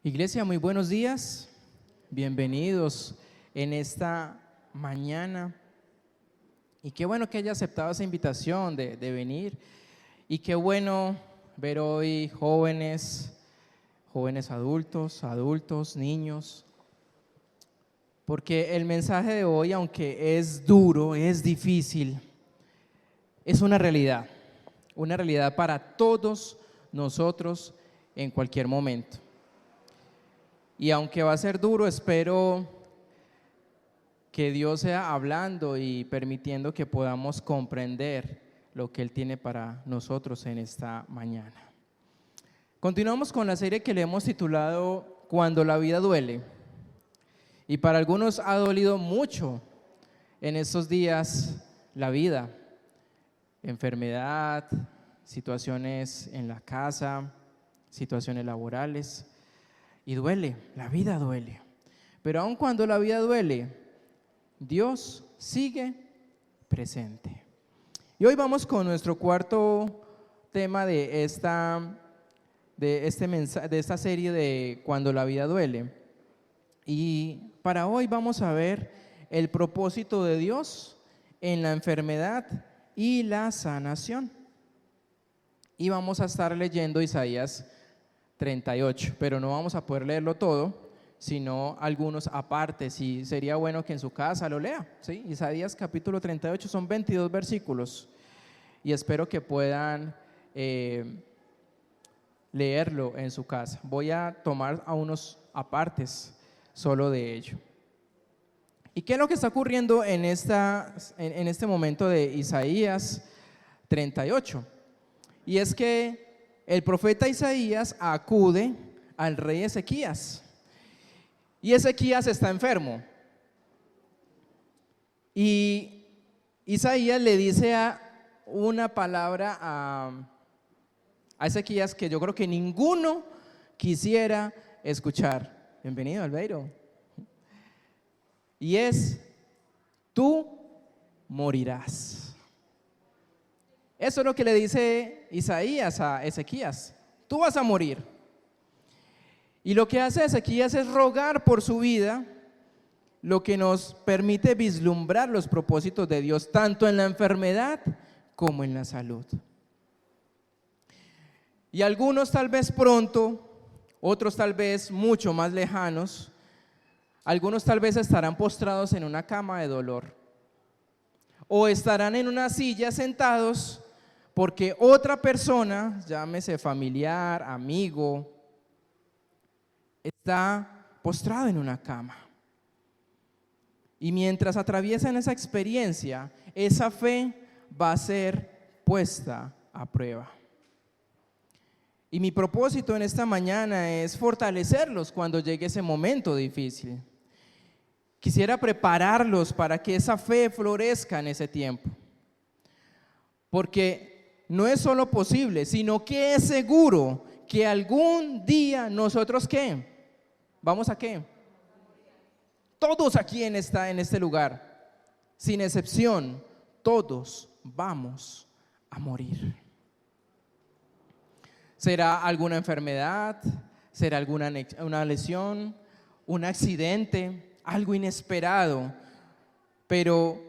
Iglesia, muy buenos días, bienvenidos en esta mañana y qué bueno que haya aceptado esa invitación de venir y qué bueno ver hoy jóvenes adultos, niños, porque el mensaje de hoy, aunque es duro, es difícil, es una realidad para todos nosotros en cualquier momento. Y aunque va a ser duro, espero que Dios sea hablando y permitiendo que podamos comprender lo que Él tiene para nosotros en esta mañana. Continuamos con la serie que le hemos titulado Cuando la vida duele. Y para algunos ha dolido mucho en estos días la vida, enfermedad, situaciones en la casa, situaciones laborales. Y duele, la vida duele. Pero aun cuando la vida duele, Dios sigue presente. Y hoy vamos con nuestro cuarto tema de esta serie de Cuando la vida duele. Y para hoy vamos a ver el propósito de Dios en la enfermedad y la sanación. Y vamos a estar leyendo Isaías 38, pero no vamos a poder leerlo todo, sino algunos apartes, y sería bueno que en su casa lo lea, ¿sí? Isaías capítulo 38 son 22 versículos, y espero que puedan leerlo en su casa. Voy a tomar a unos apartes solo de ello. ¿Y qué es lo que está ocurriendo en este momento de Isaías 38? Y es que el profeta Isaías acude al rey Ezequías y Ezequías está enfermo y Isaías le dice una palabra a Ezequías que yo creo que ninguno quisiera escuchar. Bienvenido, Albeiro. Y es: tú morirás. Eso es lo que le dice Isaías a Ezequías: tú vas a morir. Y lo que hace Ezequías es rogar por su vida, lo que nos permite vislumbrar los propósitos de Dios, tanto en la enfermedad como en la salud. Y algunos tal vez pronto, otros tal vez mucho más lejanos, algunos tal vez estarán postrados en una cama de dolor, o estarán en una silla sentados porque otra persona, llámese familiar, amigo, está postrado en una cama. Y mientras atraviesan esa experiencia, esa fe va a ser puesta a prueba. Y mi propósito en esta mañana es fortalecerlos cuando llegue ese momento difícil. Quisiera prepararlos para que esa fe florezca en ese tiempo. Porque no es solo posible, sino que es seguro que algún día nosotros ¿qué? ¿Vamos a qué? Todos aquí en este lugar, sin excepción, todos vamos a morir. ¿Será alguna enfermedad? ¿Será una lesión? ¿Un accidente? Algo inesperado. Pero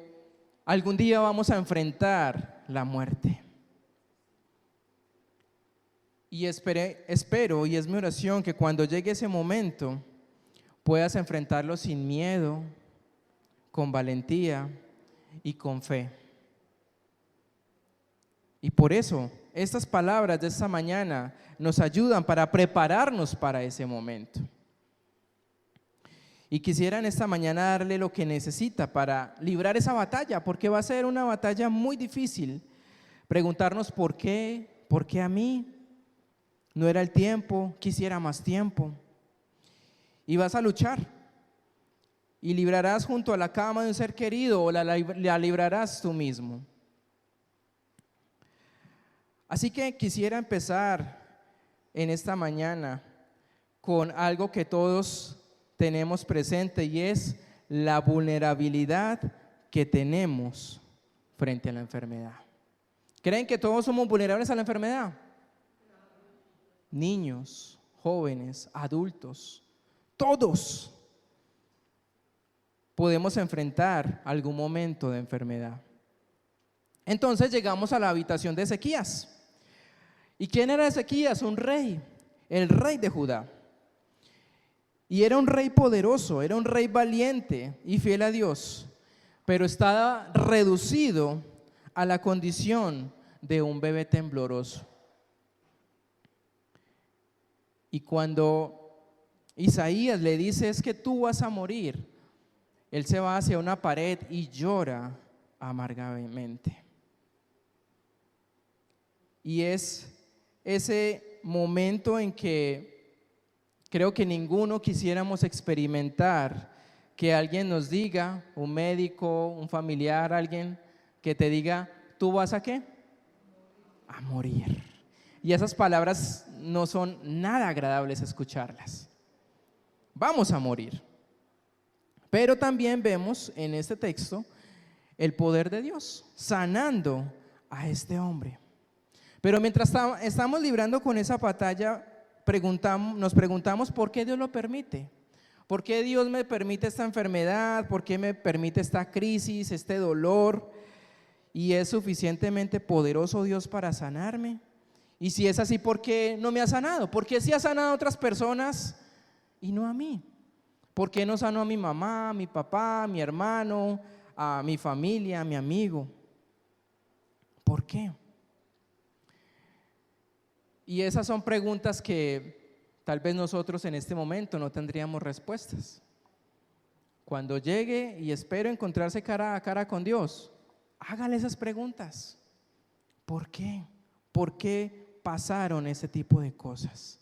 algún día vamos a enfrentar la muerte. Y espero, y es mi oración, que cuando llegue ese momento puedas enfrentarlo sin miedo, con valentía y con fe. Y por eso estas palabras de esta mañana nos ayudan para prepararnos para ese momento. Y quisiera en esta mañana darle lo que necesita para librar esa batalla, porque va a ser una batalla muy difícil. Preguntarnos por qué a mí. No era el tiempo, quisiera más tiempo. Y vas a luchar. Y librarás junto a la cama de un ser querido o la librarás tú mismo. Así que quisiera empezar en esta mañana con algo que todos tenemos presente, y es la vulnerabilidad que tenemos frente a la enfermedad. ¿Creen que todos somos vulnerables a la enfermedad? Niños, jóvenes, adultos, todos podemos enfrentar algún momento de enfermedad. Entonces llegamos a la habitación de Ezequías. ¿Y quién era Ezequías? Un rey, el rey de Judá. Y era un rey poderoso, era un rey valiente y fiel a Dios, pero estaba reducido a la condición de un bebé tembloroso. Y cuando Isaías le dice: es que tú vas a morir, él se va hacia una pared y llora amargamente. Y es ese momento en que creo que ninguno quisiéramos experimentar, que alguien nos diga, un médico, un familiar, alguien que te diga: ¿tú vas a qué? A morir. Y esas palabras no son nada agradables escucharlas. Vamos a morir. Pero también vemos en este texto el poder de Dios sanando a este hombre. Pero mientras estamos librando con esa batalla, nos preguntamos por qué Dios lo permite. ¿Por qué Dios me permite esta enfermedad? ¿Por qué me permite esta crisis, este dolor? ¿Y es suficientemente poderoso Dios para sanarme? Y si es así, ¿por qué no me ha sanado? ¿Por qué sí ha sanado a otras personas y no a mí? ¿Por qué no sanó a mi mamá, a mi papá, a mi hermano, a mi familia, a mi amigo? ¿Por qué? Y esas son preguntas que tal vez nosotros en este momento no tendríamos respuestas. Cuando llegue y espero encontrarse cara a cara con Dios, hágale esas preguntas. ¿Por qué? ¿Por qué pasaron ese tipo de cosas?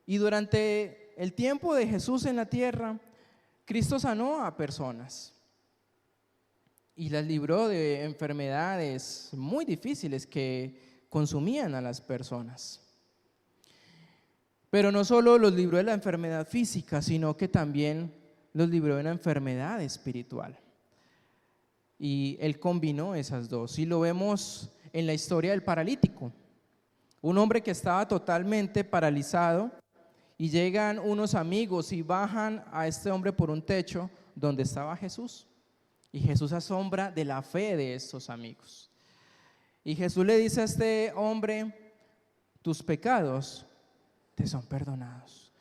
Y durante el tiempo de Jesús en la tierra, Cristo sanó a personas y las libró de enfermedades muy difíciles que consumían a las personas. Pero no solo los libró de la enfermedad física, sino que también los libró de una enfermedad espiritual. Y Él combinó esas dos. Y lo vemos en la historia del paralítico. Un hombre que estaba totalmente paralizado, y llegan unos amigos y bajan a este hombre por un techo donde estaba Jesús. Y Jesús asombra de la fe de estos amigos. Y Jesús le dice a este hombre: tus pecados te son perdonados.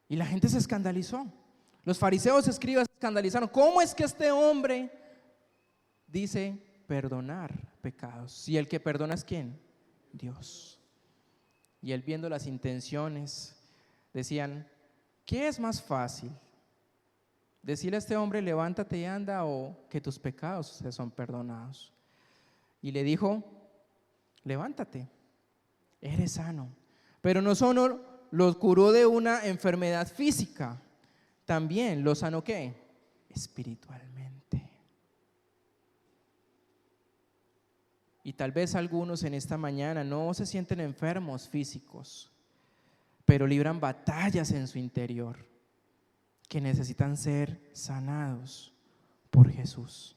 Y la gente se escandalizó. Los fariseos, escribas, se escandalizaron. ¿Cómo es que este hombre dice perdonar pecados? Y el que perdona es ¿quién? Dios. Y él, viendo las intenciones, decían: ¿qué es más fácil? ¿Decirle a este hombre levántate y anda, o que tus pecados te son perdonados? Y le dijo: levántate, eres sano. Pero no solo lo curó de una enfermedad física, también lo sanó ¿qué? Espiritualmente. Y tal vez algunos en esta mañana no se sienten enfermos físicos, pero libran batallas en su interior que necesitan ser sanados por Jesús.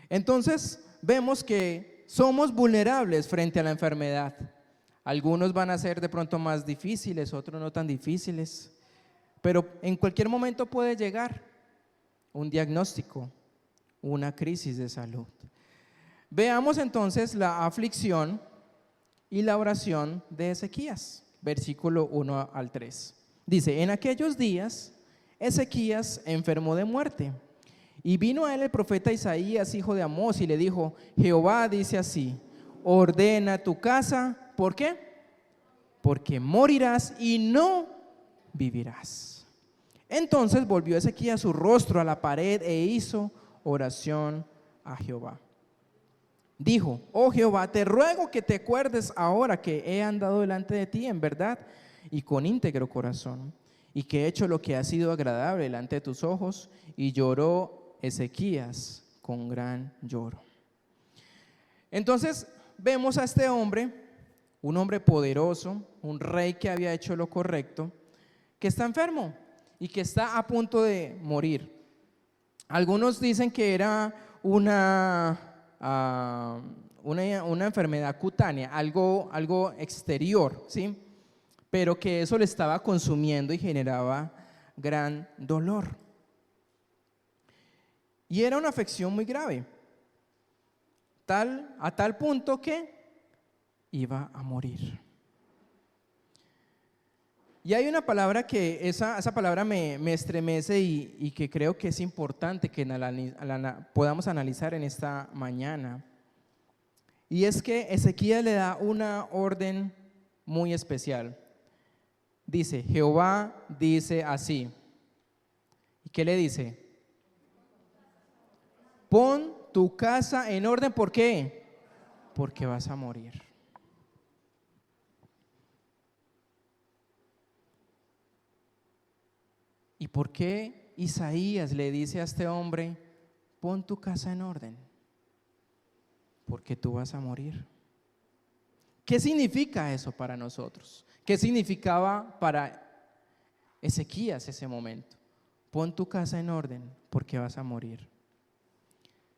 Entonces vemos que somos vulnerables frente a la enfermedad. Algunos van a ser de pronto más difíciles, otros no tan difíciles, pero en cualquier momento puede llegar un diagnóstico, una crisis de salud. Veamos entonces la aflicción y la oración de Ezequías, versículo 1 al 3. Dice: en aquellos días Ezequías enfermó de muerte, y vino a él el profeta Isaías, hijo de Amós, y le dijo: Jehová dice así: ordena tu casa. ¿Por qué? Porque morirás y no vivirás. Entonces volvió Ezequías su rostro a la pared e hizo oración a Jehová. Dijo: oh Jehová, te ruego que te acuerdes ahora que he andado delante de ti en verdad y con íntegro corazón, y que he hecho lo que ha sido agradable delante de tus ojos. Y lloró Ezequías con gran lloro. Entonces vemos a este hombre, un hombre poderoso, un rey que había hecho lo correcto, que está enfermo y que está a punto de morir. Algunos dicen que era una enfermedad cutánea, algo exterior, ¿sí? Pero que eso le estaba consumiendo y generaba gran dolor. Y era una afección muy grave, a tal punto que iba a morir. Y hay una palabra que esa palabra me estremece y que creo que es importante que podamos analizar en esta mañana. Y es que Ezequías le da una orden muy especial. Dice, Jehová dice así. ¿Y qué le dice? Pon tu casa en orden, ¿por qué? Porque vas a morir. ¿Y por qué Isaías le dice a este hombre, pon tu casa en orden? Porque tú vas a morir. ¿Qué significa eso para nosotros? ¿Qué significaba para Ezequías ese momento? Pon tu casa en orden porque vas a morir.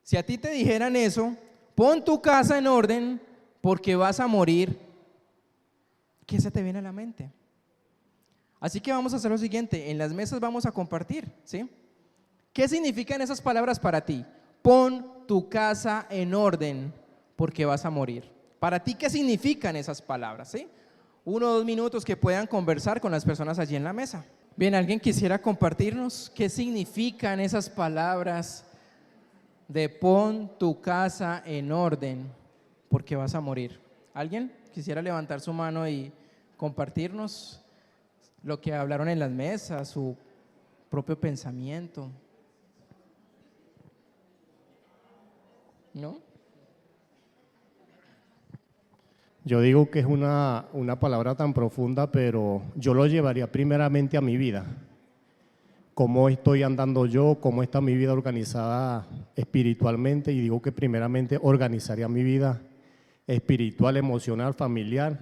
Si a ti te dijeran eso, pon tu casa en orden porque vas a morir, ¿qué se te viene a la mente? Así que vamos a hacer lo siguiente, en las mesas vamos a compartir, ¿sí? ¿Qué significan esas palabras para ti? Pon tu casa en orden porque vas a morir. Para ti, ¿qué significan esas palabras? ¿Sí? 1 o 2 minutos que puedan conversar con las personas allí en la mesa. Bien, ¿alguien quisiera compartirnos qué significan esas palabras de pon tu casa en orden porque vas a morir? ¿Alguien quisiera levantar su mano y compartirnos lo que hablaron en las mesas, su propio pensamiento? ¿No? Yo digo que es una palabra tan profunda, pero yo lo llevaría primeramente a mi vida. Cómo estoy andando yo, cómo está mi vida organizada espiritualmente, y digo que primeramente organizaría mi vida espiritual, emocional, familiar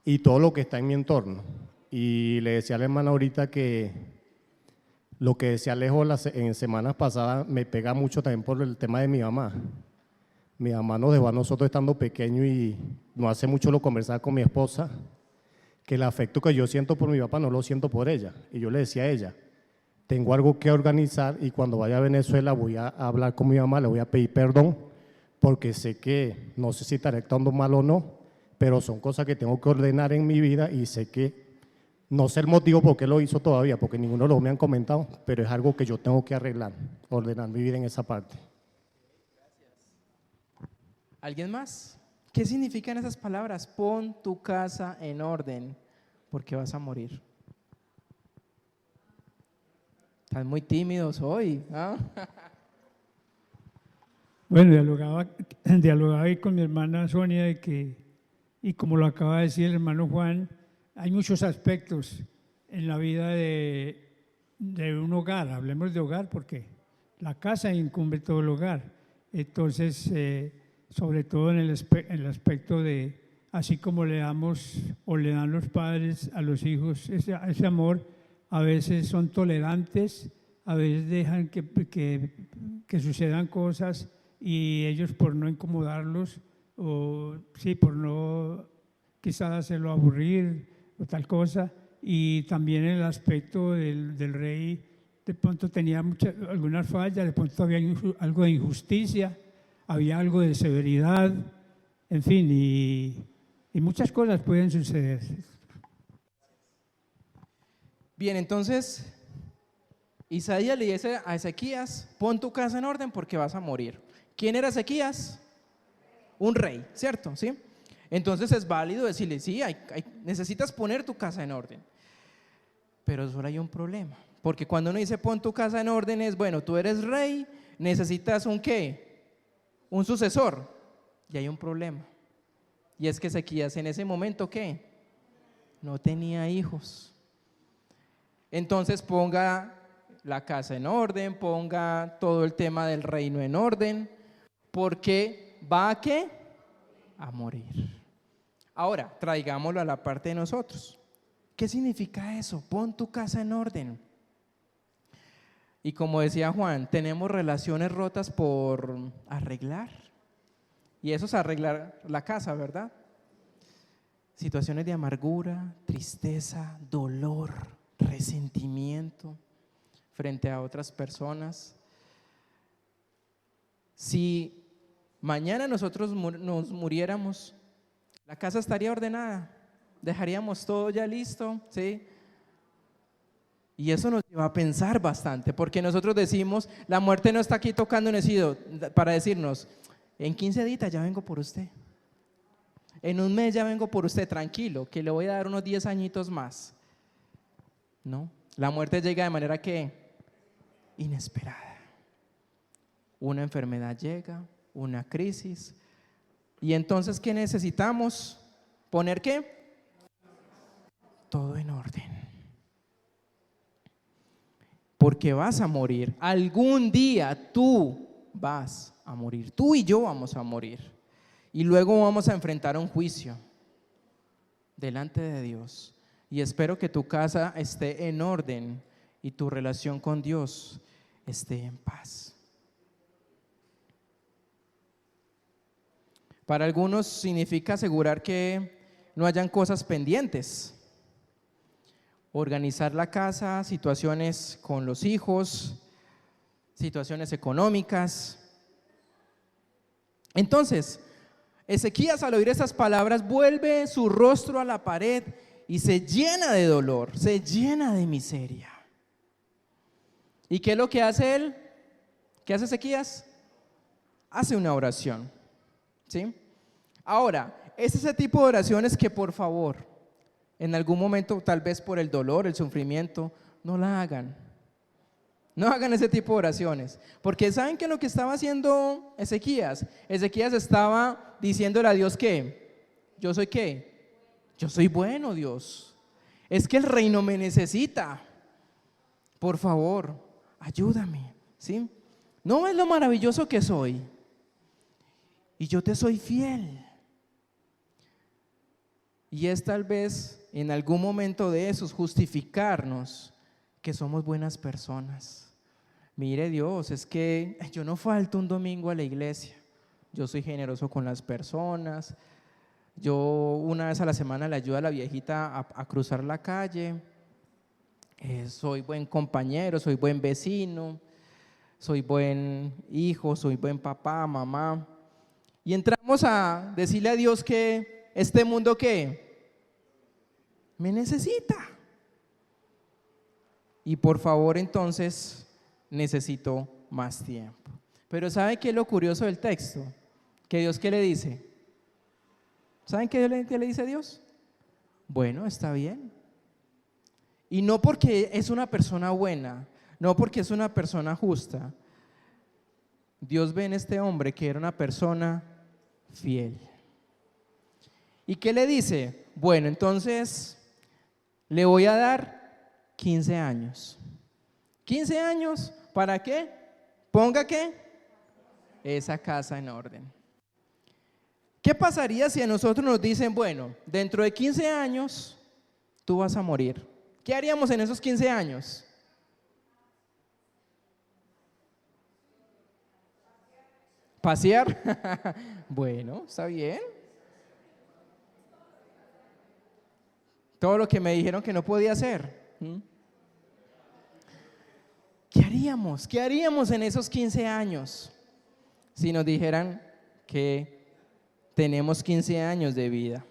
y todo lo que está en mi entorno. Y le decía a la hermana ahorita que lo que decía Alejo en semanas pasadas me pega mucho también por el tema de mi mamá. Mi mamá nos dejó a nosotros estando pequeños y no hace mucho lo conversaba con mi esposa, que el afecto que yo siento por mi papá no lo siento por ella. Y yo le decía a ella, tengo algo que organizar y cuando vaya a Venezuela voy a hablar con mi mamá, le voy a pedir perdón, porque sé que, no sé si estaré actuando mal o no, pero son cosas que tengo que ordenar en mi vida y sé que no sé el motivo por qué lo hizo todavía, porque ninguno de los me han comentado, pero es algo que yo tengo que arreglar, ordenar mi vida en esa parte. ¿Alguien más? ¿Qué significan esas palabras? Pon tu casa en orden porque vas a morir. Están muy tímidos hoy, ¿ah? Bueno, dialogaba ahí con mi hermana Sonia y como lo acaba de decir el hermano Juan, hay muchos aspectos en la vida de un hogar. Hablemos de hogar porque la casa incumbe todo el hogar. Entonces, sobre todo en el aspecto de, así como le damos o le dan los padres a los hijos ese amor, a veces son tolerantes, a veces dejan que sucedan cosas y ellos por no incomodarlos o sí, por no quizás hacerlo aburrir o tal cosa. Y también el aspecto del rey, de pronto tenía algunas fallas, de pronto había algo de injusticia, había algo de severidad, en fin, y muchas cosas pueden suceder. Bien, entonces Isaías le dice a Ezequías, pon tu casa en orden porque vas a morir. ¿Quién era Ezequías? Un rey, ¿cierto? ¿Sí? Entonces es válido decirle, sí, necesitas poner tu casa en orden. Pero solo hay un problema, porque cuando uno dice pon tu casa en orden es, bueno, tú eres rey, necesitas un ¿qué? Un sucesor. Y hay un problema. Y es que Ezequías en ese momento ¿qué? No tenía hijos. Entonces ponga la casa en orden, ponga todo el tema del reino en orden, porque va a ¿qué? A morir. Ahora, traigámoslo a la parte de nosotros. ¿Qué significa eso? Pon tu casa en orden. Y como decía Juan, tenemos relaciones rotas por arreglar. Y eso es arreglar la casa, ¿verdad? Situaciones de amargura, tristeza, dolor, resentimiento frente a otras personas. Si mañana nosotros nos muriéramos, la casa estaría ordenada, dejaríamos todo ya listo, ¿sí? Y eso nos lleva a pensar bastante, porque nosotros decimos, la muerte no está aquí tocando en el oído para decirnos, en 15 días ya vengo por usted, en un mes ya vengo por usted, tranquilo, que le voy a dar unos 10 añitos más. No, la muerte llega de manera que inesperada. Una enfermedad llega, una crisis, y entonces ¿qué necesitamos? ¿Poner qué? Todo en orden. Porque vas a morir. Algún día tú vas a morir. Tú y yo vamos a morir. Y luego vamos a enfrentar un juicio delante de Dios. Y espero que tu casa esté en orden y tu relación con Dios esté en paz. Para algunos significa asegurar que no hayan cosas pendientes. Organizar la casa, situaciones con los hijos, situaciones económicas. Entonces, Ezequías al oír esas palabras vuelve su rostro a la pared y se llena de dolor, se llena de miseria. ¿Y qué es lo que hace él? ¿Qué hace Ezequías? Hace una oración, ¿sí? Ahora, es ese tipo de oraciones que por favor, en algún momento, tal vez por el dolor, el sufrimiento, no la hagan. No hagan ese tipo de oraciones, porque ¿saben qué es lo que estaba haciendo Ezequías? Ezequías estaba diciéndole a Dios que, ¿yo soy qué? Yo soy bueno, Dios. Es que el reino me necesita. Por favor, ayúdame, ¿sí? ¿No ves lo maravilloso que soy? Y yo te soy fiel. Y es tal vez en algún momento de esos justificarnos que somos buenas personas. Mire Dios, es que yo no falto un domingo a la iglesia. Yo soy generoso con las personas. Yo una vez a la semana le ayudo a la viejita a cruzar la calle. Soy buen compañero, soy buen vecino, soy buen hijo, soy buen papá, mamá. Y entramos a decirle a Dios que este mundo ¿qué? Me necesita. Y por favor entonces necesito más tiempo. Pero ¿sabe qué es lo curioso del texto? Que Dios ¿qué le dice? ¿Saben qué le dice Dios? Bueno, está bien. Y no porque es una persona buena, no porque es una persona justa. Dios ve en este hombre que era una persona fiel. ¿Y qué le dice? Bueno, entonces le voy a dar 15 años. 15 años, ¿para qué? Ponga ¿qué? Esa casa en orden. ¿Qué pasaría si a nosotros nos dicen, bueno, dentro de 15 años tú vas a morir? ¿Qué haríamos en esos 15 años? ¿Pasear? Bueno, está bien. Todo lo que me dijeron que no podía hacer. ¿Qué haríamos? ¿Qué haríamos en esos 15 años si nos dijeran que tenemos 15 años de vida?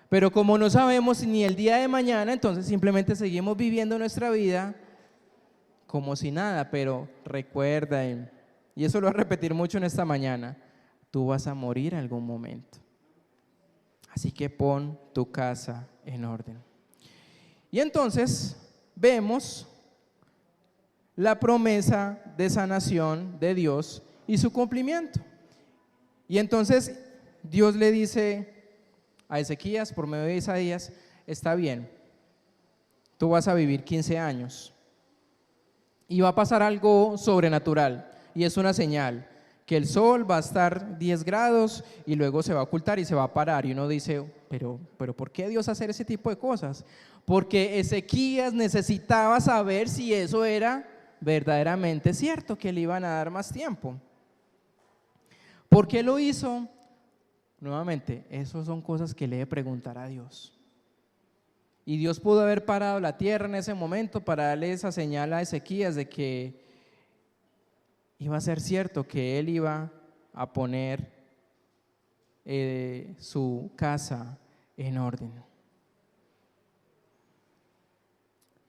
Pero como no sabemos ni el día de mañana, entonces simplemente seguimos viviendo nuestra vida como si nada. Pero recuerda, y eso lo voy a repetir mucho en esta mañana, tú vas a morir en algún momento. Así que pon tu casa en orden. Y entonces vemos la promesa de sanación de Dios y su cumplimiento. Y entonces Dios le dice a Ezequías por medio de Isaías, está bien, tú vas a vivir 15 años y va a pasar algo sobrenatural y es una señal, que el sol va a estar 10 grados y luego se va a ocultar y se va a parar y uno dice, pero ¿por qué Dios hacer ese tipo de cosas? Porque Ezequías necesitaba saber si eso era verdaderamente cierto, que le iban a dar más tiempo. ¿Por qué lo hizo? Nuevamente, esas son cosas que le debe preguntar a Dios. Y Dios pudo haber parado la tierra en ese momento para darle esa señal a Ezequías de que iba a ser cierto, que él iba a poner su casa en orden.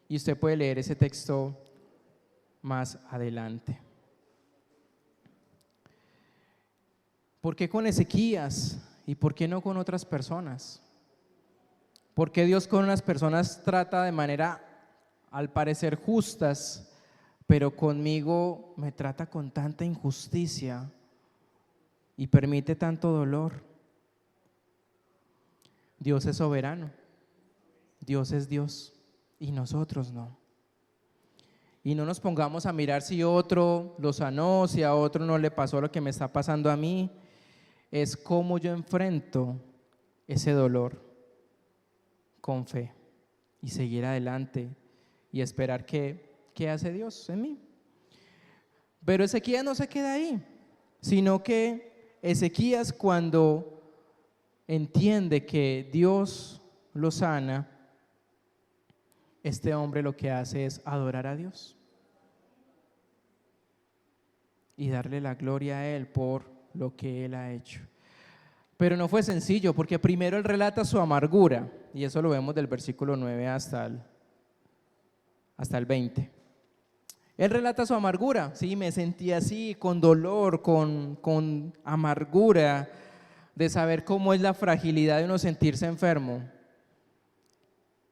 Y usted puede leer ese texto más adelante. ¿Por qué con Ezequías y por qué no con otras personas? ¿Por qué Dios con unas personas trata de manera, al parecer, justas, pero conmigo me trata con tanta injusticia y permite tanto dolor? Dios es soberano, Dios es Dios y nosotros no. Y no nos pongamos a mirar si otro lo sanó, si a otro no le pasó lo que me está pasando a mí. Es cómo yo enfrento ese dolor con fe y seguir adelante y esperar qué hace Dios en mí. Pero Ezequías no se queda ahí, sino que Ezequías, cuando entiende que Dios lo sana, este hombre lo que hace es adorar a Dios y darle la gloria a Él por lo que Él ha hecho. Pero no fue sencillo, porque primero Él relata su amargura, y eso lo vemos del versículo 9 hasta el 20. Él relata su amargura: sí, me sentí así, con dolor, con amargura, de saber cómo es la fragilidad de uno sentirse enfermo.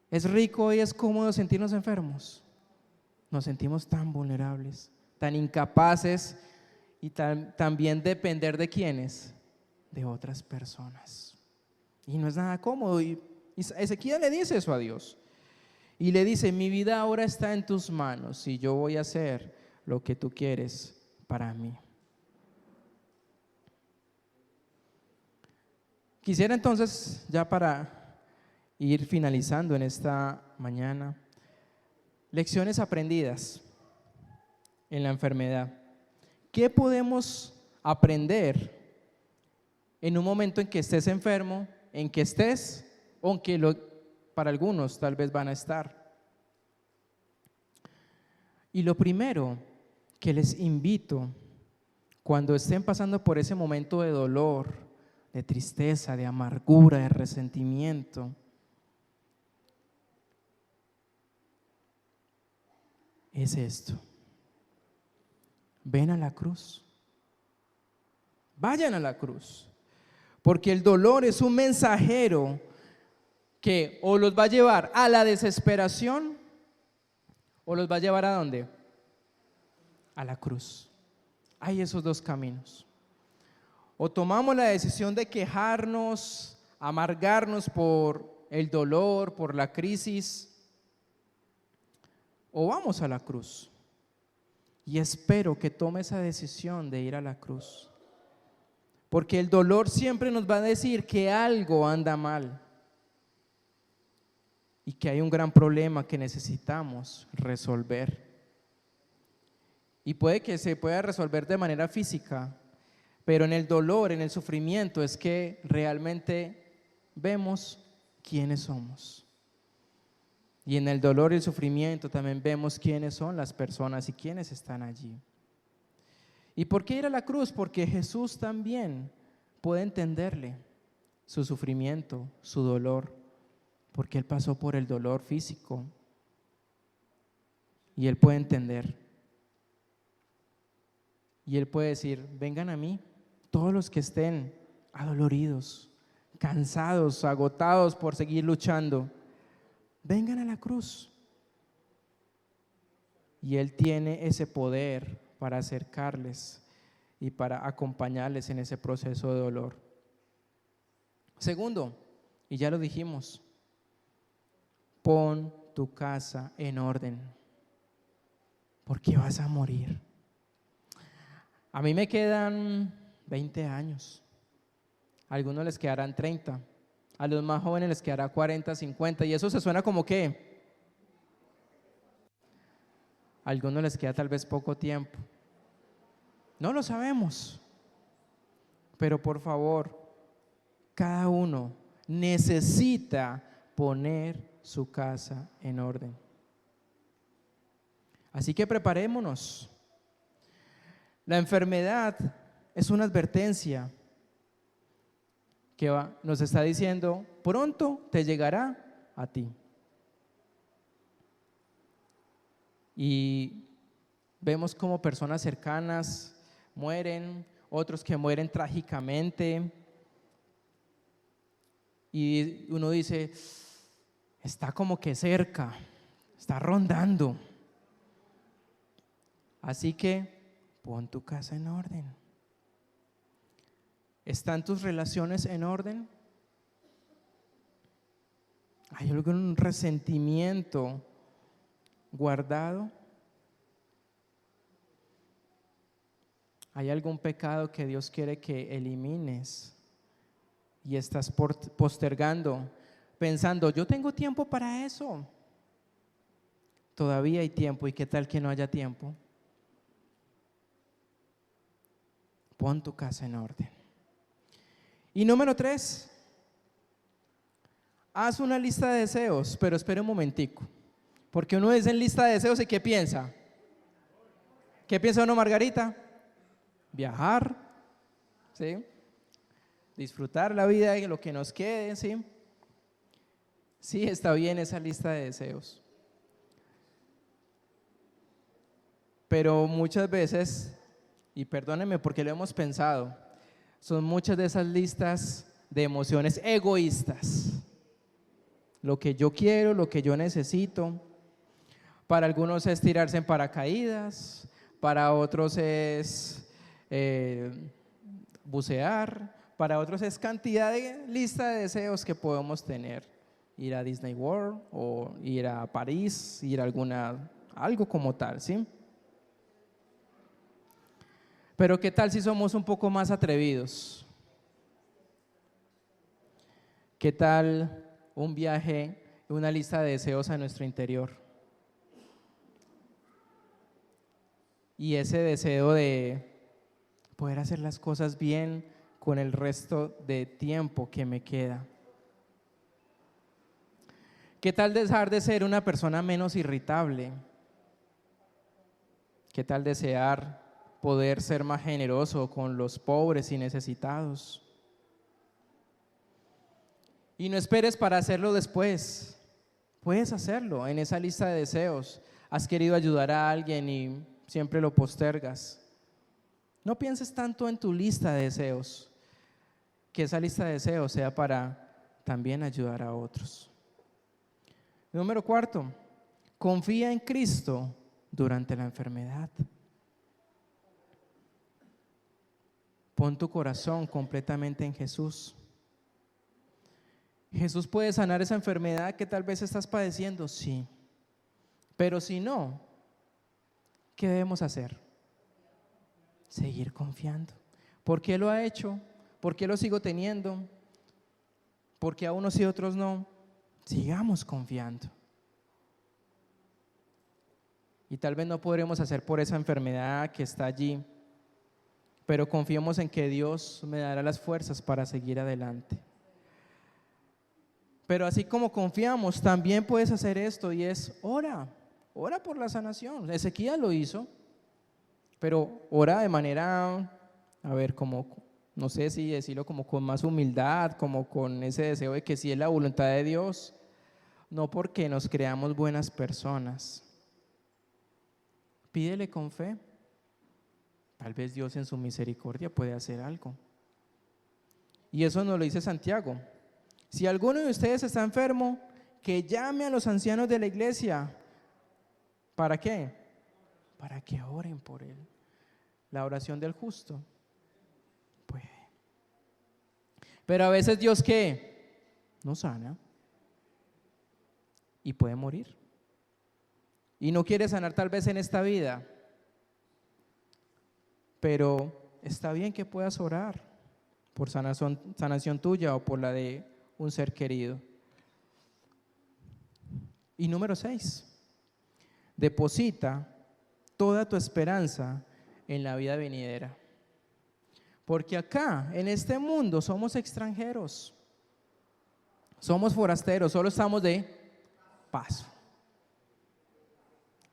Es rico y es cómodo sentirnos enfermos. Nos sentimos tan vulnerables, tan incapaces y también depender de quiénes, de otras personas. Y no es nada cómodo. Y Ezequías le dice eso a Dios. Y le dice: mi vida ahora está en tus manos y yo voy a hacer lo que tú quieres para mí. Quisiera entonces, ya para ir finalizando en esta mañana, lecciones aprendidas en la enfermedad. ¿Qué podemos aprender en un momento en que estés enfermo, en que estés, aunque para algunos tal vez van a estar? Y lo primero que les invito, cuando estén pasando por ese momento de dolor, de tristeza, de amargura, de resentimiento, es esto: ven a la cruz, vayan a la cruz, porque el dolor es un mensajero que o los va a llevar a la desesperación o los va a llevar ¿a dónde? A la cruz. Hay esos dos caminos. O tomamos la decisión de quejarnos, amargarnos por el dolor, por la crisis, o vamos a la cruz. Y espero que tome esa decisión de ir a la cruz, porque el dolor siempre nos va a decir que algo anda mal y que hay un gran problema que necesitamos resolver. Y puede que se pueda resolver de manera física, pero en el dolor, en el sufrimiento, es que realmente vemos quiénes somos. Y en el dolor y el sufrimiento también vemos quiénes son las personas y quiénes están allí. ¿Y por qué ir a la cruz? Porque Jesús también puede entenderle su sufrimiento, su dolor, porque Él pasó por el dolor físico y Él puede entender. Y Él puede decir: vengan a mí, todos los que estén adoloridos, cansados, agotados por seguir luchando, vengan a la cruz. Y Él tiene ese poder para acercarles y para acompañarles en ese proceso de dolor. Segundo, y ya lo dijimos, pon tu casa en orden, porque vas a morir. A mí me quedan 20 años, a algunos les quedarán 30, a los más jóvenes les quedará 40, 50, y eso se suena como que a algunos les queda tal vez poco tiempo. No lo sabemos, pero por favor, cada uno necesita poner su casa en orden. Así que preparémonos. La enfermedad es una advertencia que nos está diciendo, pronto te llegará a ti. Y vemos como personas cercanas mueren, otros que mueren trágicamente. Y uno dice, está como que cerca, está rondando. Así que pon tu casa en orden. ¿Están tus relaciones en orden? ¿Hay algún resentimiento guardado? ¿Hay algún pecado que Dios quiere que elimines y estás postergando, pensando, yo tengo tiempo para eso? Todavía hay tiempo. ¿Y qué tal que no haya tiempo? Pon tu casa en orden. Y número 3, haz una lista de deseos, pero espera un momentico, porque uno dice en lista de deseos y ¿qué piensa? ¿Qué piensa uno, Margarita? Viajar, ¿sí? Disfrutar la vida y lo que nos quede, ¿sí? Sí, está bien esa lista de deseos. Pero muchas veces, y perdónenme porque lo hemos pensado, son muchas de esas listas de emociones egoístas. Lo que yo quiero, lo que yo necesito. Para algunos es tirarse en paracaídas, para otros es bucear, para otros es cantidad de lista de deseos que podemos tener. Ir a Disney World o ir a París, ir a algo como tal, ¿sí? Pero ¿qué tal si somos un poco más atrevidos? ¿Qué tal un viaje, una lista de deseos a nuestro interior? Y ese deseo de poder hacer las cosas bien con el resto de tiempo que me queda. ¿Qué tal dejar de ser una persona menos irritable? ¿Qué tal desear poder ser más generoso con los pobres y necesitados? Y no esperes para hacerlo después. Puedes hacerlo en esa lista de deseos. Has querido ayudar a alguien y siempre lo postergas. No pienses tanto en tu lista de deseos, que esa lista de deseos sea para también ayudar a otros. Número 4, confía en Cristo durante la enfermedad. Pon tu corazón completamente en Jesús. Jesús puede sanar esa enfermedad que tal vez estás padeciendo, sí. Pero si no, ¿qué debemos hacer? Seguir confiando. ¿Por qué lo ha hecho? ¿Por qué lo sigo teniendo? ¿Por qué a unos y a otros no? Sigamos confiando. Y tal vez no podremos hacer por esa enfermedad que está allí, pero confiemos en que Dios me dará las fuerzas para seguir adelante. Pero así como confiamos, también puedes hacer esto, y es ora por la sanación. Ezequiel lo hizo, pero ora de manera, como, no sé si decirlo, como con más humildad, como con ese deseo de que si es la voluntad de Dios, no porque nos creamos buenas personas. Pídele con fe. Tal vez Dios en su misericordia puede hacer algo. Y eso nos lo dice Santiago. Si alguno de ustedes está enfermo, que llame a los ancianos de la iglesia. ¿Para qué? Para que oren por él. La oración del justo puede. Pero a veces Dios, ¿qué? No sana y puede morir. Y no quiere sanar tal vez en esta vida, pero está bien que puedas orar por sanación tuya o por la de un ser querido. Y número 6, deposita toda tu esperanza en la vida venidera. Porque acá, en este mundo, somos extranjeros, somos forasteros, solo estamos de paso.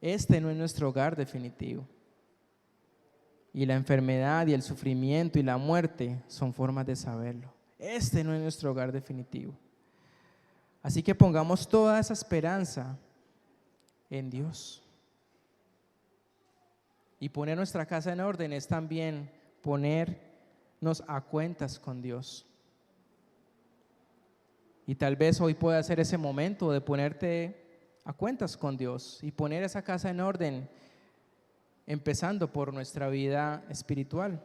Este no es nuestro hogar definitivo. Y la enfermedad y el sufrimiento y la muerte son formas de saberlo. Este no es nuestro hogar definitivo. Así que pongamos toda esa esperanza en Dios. Y poner nuestra casa en orden es también ponernos a cuentas con Dios. Y tal vez hoy pueda ser ese momento de ponerte a cuentas con Dios y poner esa casa en orden, empezando por nuestra vida espiritual.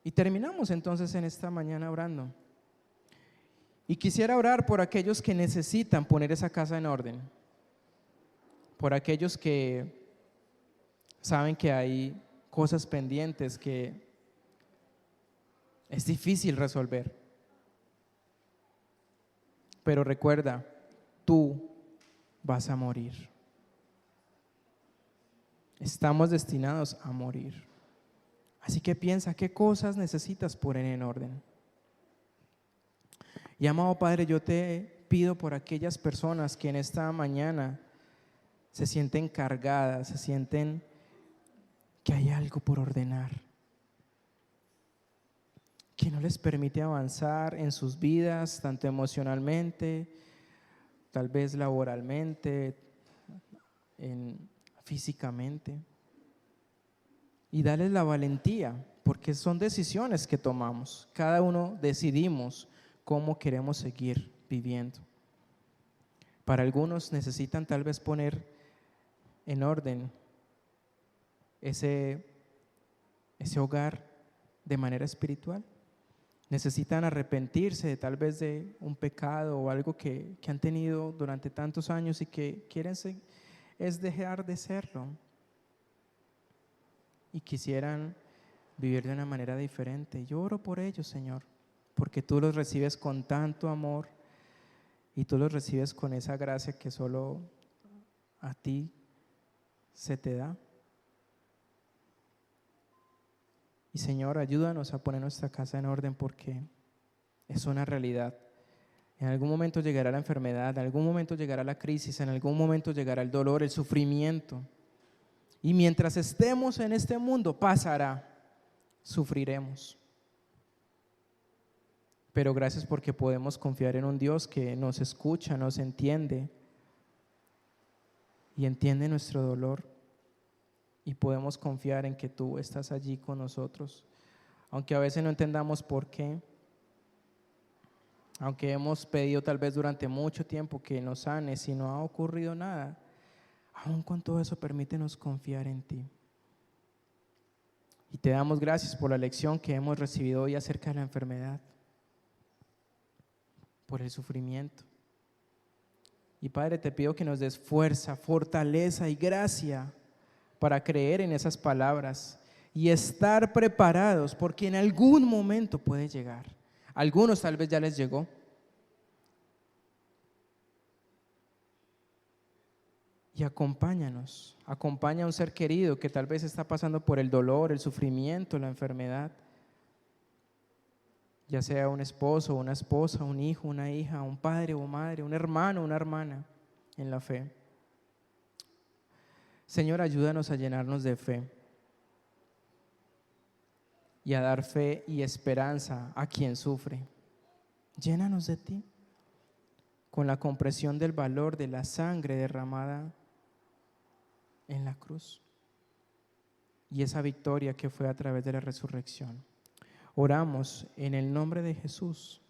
Y terminamos entonces en esta mañana orando. Y quisiera orar por aquellos que necesitan poner esa casa en orden, por aquellos que saben que hay cosas pendientes que es difícil resolver. Pero recuerda, tú vas a morir. Estamos destinados a morir. Así que piensa qué cosas necesitas poner en orden. Y amado Padre, yo te pido por aquellas personas que en esta mañana se sienten cargadas, se sienten que hay algo por ordenar, que no les permite avanzar en sus vidas, tanto emocionalmente, tal vez laboralmente, físicamente. Y darles la valentía, porque son decisiones que tomamos. Cada uno decidimos cómo queremos seguir viviendo. Para algunos necesitan tal vez poner en orden ese hogar de manera espiritual. Necesitan arrepentirse tal vez de un pecado o algo que han tenido durante tantos años y que quieren es dejar de serlo. Y quisieran vivir de una manera diferente. Yo oro por ellos, Señor, porque tú los recibes con tanto amor y tú los recibes con esa gracia que solo a ti se te da. Y Señor, ayúdanos a poner nuestra casa en orden porque es una realidad. En algún momento llegará la enfermedad, en algún momento llegará la crisis, en algún momento llegará el dolor, el sufrimiento. Y mientras estemos en este mundo pasará, sufriremos. Pero gracias porque podemos confiar en un Dios que nos escucha, nos entiende y entiende nuestro dolor. Y podemos confiar en que tú estás allí con nosotros, aunque a veces no entendamos por qué, aunque hemos pedido tal vez durante mucho tiempo que nos sanes y no ha ocurrido nada. Aún con todo eso, permítenos confiar en ti. Y te damos gracias por la lección que hemos recibido hoy acerca de la enfermedad, por el sufrimiento. Y Padre, te pido que nos des fuerza, fortaleza y gracia para creer en esas palabras y estar preparados, porque en algún momento puede llegar. A algunos tal vez ya les llegó. Y acompáñanos, acompaña a un ser querido que tal vez está pasando por el dolor, el sufrimiento, la enfermedad, ya sea un esposo, una esposa, un hijo, una hija, un padre o madre, un hermano, una hermana en la fe. Señor, ayúdanos a llenarnos de fe y a dar fe y esperanza a quien sufre. Llénanos de ti con la comprensión del valor de la sangre derramada en la cruz y esa victoria que fue a través de la resurrección. Oramos en el nombre de Jesús.